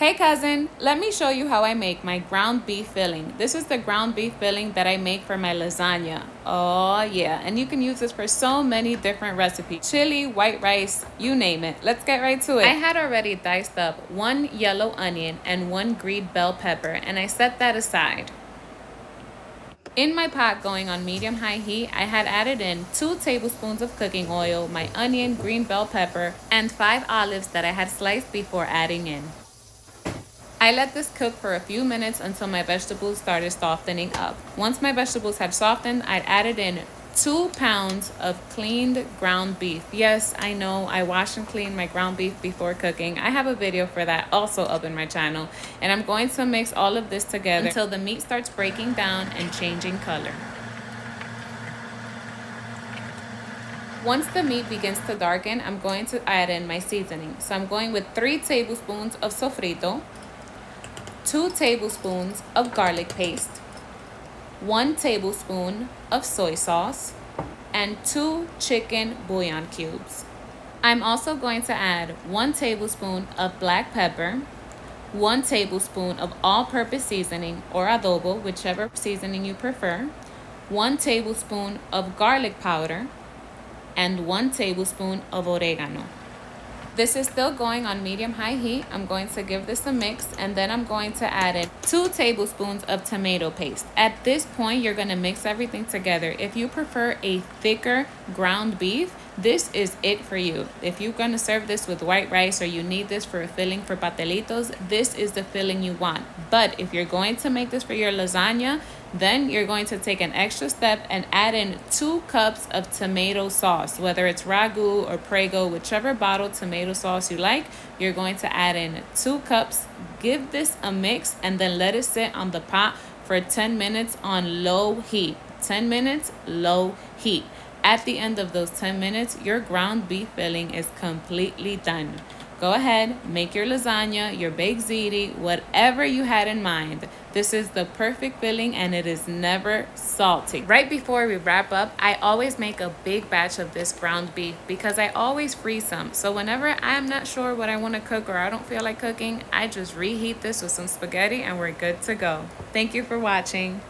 Hey cousin, let me show you how I make my ground beef filling. This is the ground beef filling that I make for my lasagna. Oh yeah, and you can use this for so many different recipes. Chili, white rice, you name it. Let's get right to it. I had already diced up 1 yellow onion and 1 green bell pepper, and I set that aside. In my pot going on medium-high heat, I had added in 2 tablespoons of cooking oil, my onion, green bell pepper, and 5 olives that I had sliced before adding in. I let this cook for a few minutes until my vegetables started softening up. Once my vegetables had softened, I'd added in 2 pounds of cleaned ground beef. Yes, I know I wash and clean my ground beef before cooking. I have a video for that also up in my channel. And I'm going to mix all of this together until the meat starts breaking down and changing color. Once the meat begins to darken, I'm going to add in my seasoning. So I'm going with 3 tablespoons of sofrito, 2 tablespoons of garlic paste, 1 tablespoon of soy sauce, and 2 chicken bouillon cubes. I'm also going to add 1 tablespoon of black pepper, 1 tablespoon of all-purpose seasoning or adobo, whichever seasoning you prefer, 1 tablespoon of garlic powder, and 1 tablespoon of oregano. This is still going on medium-high heat. I'm going to give this a mix, and then I'm going to add in 2 tablespoons of tomato paste. At this point, you're going to mix everything together. If you prefer a thicker ground beef, this is it for you. If you're going to serve this with white rice or you need this for a filling for Patelitos, this is the filling you want. But if you're going to make this for your lasagna, then you're going to take an extra step and add in 2 cups of tomato sauce, whether it's Ragu or Prego, whichever bottled tomato sauce you like. You're going to add in 2 cups, give this a mix, and then let it sit on the pot for 10 minutes on low heat. 10 minutes, low heat. At the end of those 10 minutes, your ground beef filling is completely done. Go ahead, make your lasagna, your baked ziti, whatever you had in mind. This is the perfect filling and it is never salty. Right before we wrap up, I always make a big batch of this ground beef because I always freeze some. So whenever I'm not sure what I want to cook or I don't feel like cooking, I just reheat this with some spaghetti and we're good to go. Thank you for watching.